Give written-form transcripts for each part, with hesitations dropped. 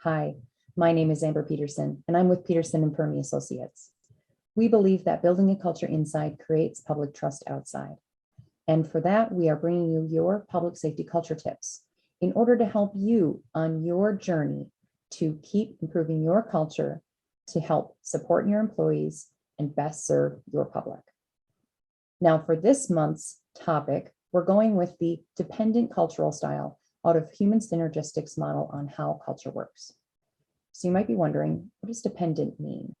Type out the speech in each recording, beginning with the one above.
Hi, my name is Amber Peterson, and I'm with Peterson Perme Associates. We believe that building a culture inside creates public trust outside. And for that, we are bringing you your public safety culture tips in order to help you on your journey to keep improving your culture to help support your employees and best serve your public. Now, for this month's topic, we're going with the dependent cultural style out of Human Synergistics model on how culture works. So you might be wondering, what does dependent mean?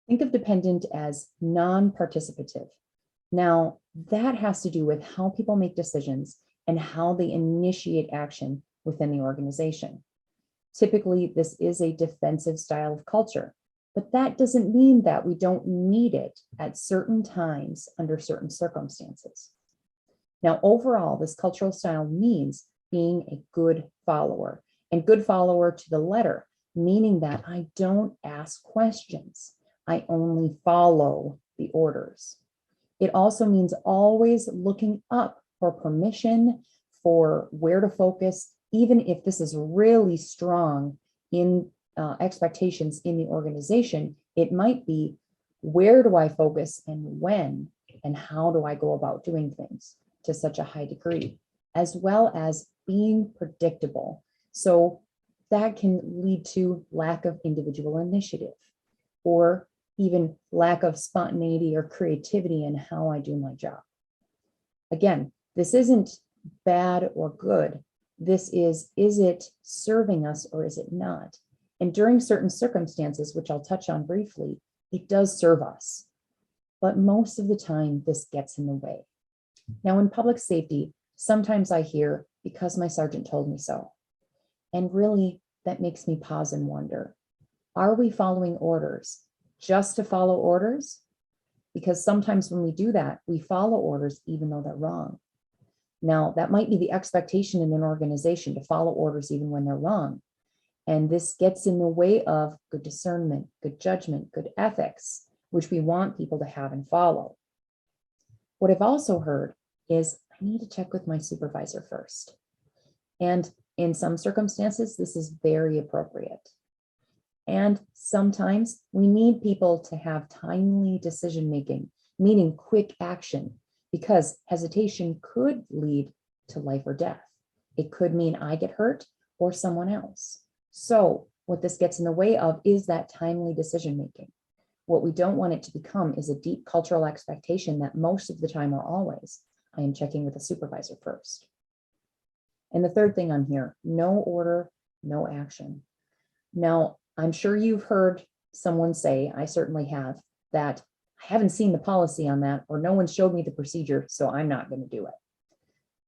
Think of dependent as non-participative. Now, that has to do with how people make decisions and how they initiate action within the organization. Typically, this is a defensive style of culture, but that doesn't mean that we don't need it at certain times under certain circumstances. Now, overall, this cultural style means being a good follower, and good follower to the letter, meaning that I don't ask questions. I only follow the orders. It also means always looking up for permission, for where to focus, even if this is really strong in expectations in the organization. It might be, where do I focus and when, and how do I go about doing things to such a high degree, as well as being predictable. So that can lead to lack of individual initiative or even lack of spontaneity or creativity in how I do my job. Again, this isn't bad or good. This is it serving us or is it not? And during certain circumstances, which I'll touch on briefly, it does serve us. But most of the time, this gets in the way. Now, in public safety, sometimes I hear, because my sergeant told me so. And really, that makes me pause and wonder, are we following orders just to follow orders? Because sometimes when we do that, we follow orders even though they're wrong. Now, that might be the expectation in an organization to follow orders even when they're wrong. And this gets in the way of good discernment, good judgment, good ethics, which we want people to have and follow. What I've also heard is I need to check with my supervisor first. And in some circumstances, this is very appropriate. And sometimes we need people to have timely decision-making, meaning quick action, because hesitation could lead to life or death. It could mean I get hurt or someone else. So what this gets in the way of is that timely decision-making. What we don't want it to become is a deep cultural expectation that most of the time or always, I am checking with a supervisor first. And the third thing on here, no order, no action. Now, I'm sure you've heard someone say, I certainly have, that I haven't seen the policy on that, or no one showed me the procedure, so I'm not going to do it.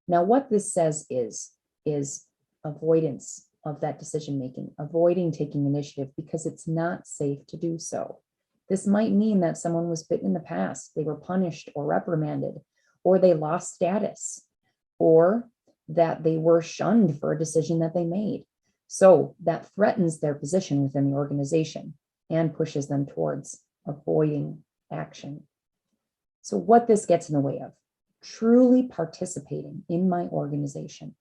Now, what this says is avoidance of that decision-making, avoiding taking initiative because it's not safe to do so. This might mean that someone was bitten in the past, they were punished or reprimanded, or they lost status, or that they were shunned for a decision that they made. So that threatens their position within the organization and pushes them towards avoiding action. So what this gets in the way of, truly participating in my organization,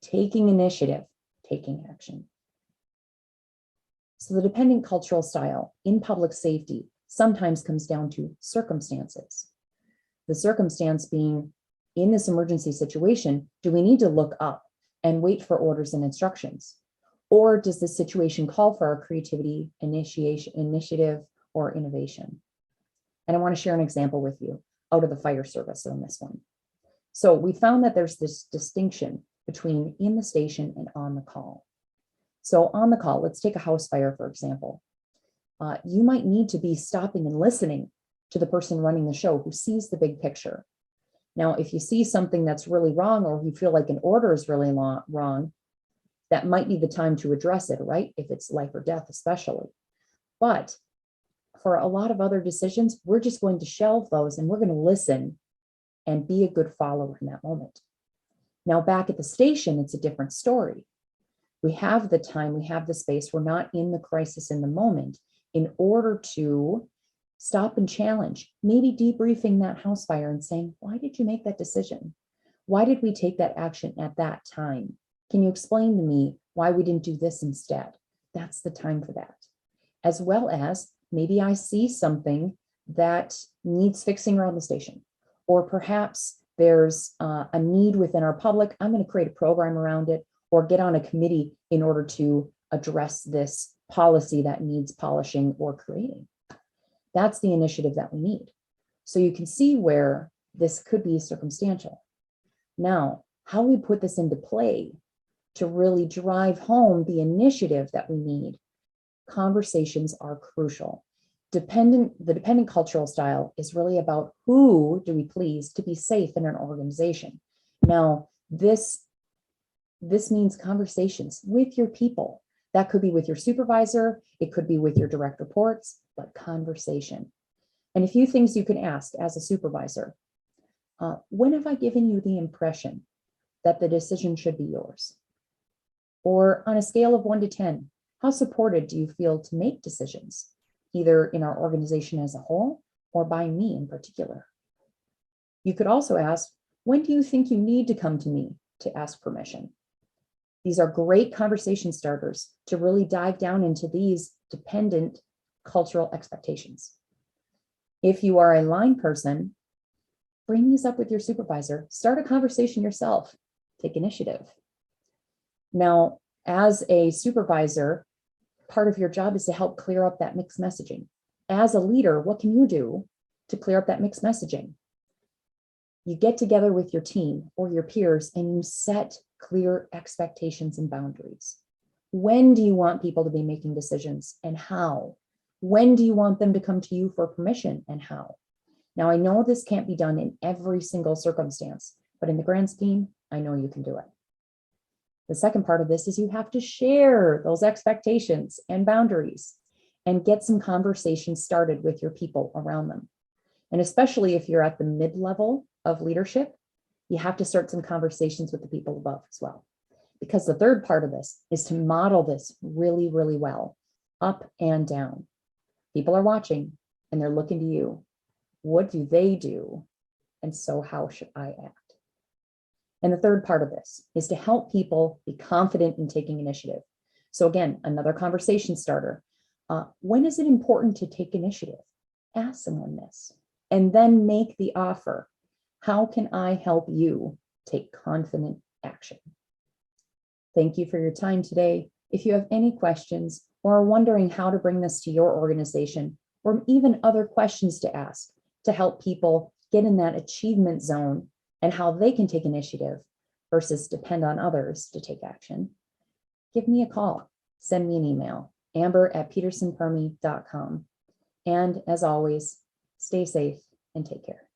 taking initiative, taking action. So the dependent cultural style in public safety sometimes comes down to circumstances. The circumstance being, in this emergency situation, do we need to look up and wait for orders and instructions? Or does this situation call for our creativity, initiative, or innovation? And I want to share an example with you out of the fire service on this one. So we found that there's this distinction between in the station and on the call. So on the call, let's take a house fire, for example. You might need to be stopping and listening to the person running the show who sees the big picture. Now, if you see something that's really wrong, or you feel like an order is really wrong, that might be the time to address it, right? If it's life or death, especially. But for a lot of other decisions, we're just going to shelve those and we're going to listen and be a good follower in that moment. Now, back at the station, it's a different story. We have the time, we have the space, we're not in the crisis in the moment in order to stop and challenge, maybe debriefing that house fire and saying, why did you make that decision? Why did we take that action at that time? Can you explain to me why we didn't do this instead? That's the time for that. As well as maybe I see something that needs fixing around the station, or perhaps there's a need within our public. I'm going to create a program around it or get on a committee in order to address this policy that needs polishing or creating. That's the initiative that we need. So you can see where this could be circumstantial. Now, how we put this into play to really drive home the initiative that we need, conversations are crucial. The dependent cultural style is really about who do we please to be safe in an organization. Now, this means conversations with your people. That could be with your supervisor, it could be with your direct reports, but conversation. And a few things you can ask as a supervisor. When have I given you the impression that the decision should be yours? Or on a scale of 1 to 10, how supported do you feel to make decisions, either in our organization as a whole or by me in particular? You could also ask, when do you think you need to come to me to ask permission? These are great conversation starters to really dive down into these dependent cultural expectations. If you are a line person, bring these up with your supervisor, start a conversation yourself, take initiative. Now, as a supervisor, part of your job is to help clear up that mixed messaging. As a leader, what can you do to clear up that mixed messaging? You get together with your team or your peers and you set clear expectations and boundaries. When do you want people to be making decisions and how? When do you want them to come to you for permission and how? Now, I know this can't be done in every single circumstance, but in the grand scheme, I know you can do it. The second part of this is you have to share those expectations and boundaries and get some conversations started with your people around them. And especially if you're at the mid-level of leadership, you have to start some conversations with the people above as well. Because the third part of this is to model this really, really well, up and down. People are watching and they're looking to you. What do they do? And so how should I act? And the third part of this is to help people be confident in taking initiative. So again, another conversation starter. When is it important to take initiative? Ask someone this, and then make the offer. How can I help you take confident action? Thank you for your time today. If you have any questions or are wondering how to bring this to your organization, or even other questions to ask to help people get in that achievement zone and how they can take initiative versus depend on others to take action, give me a call, send me an email, amber@petersonperme.com. And as always, stay safe and take care.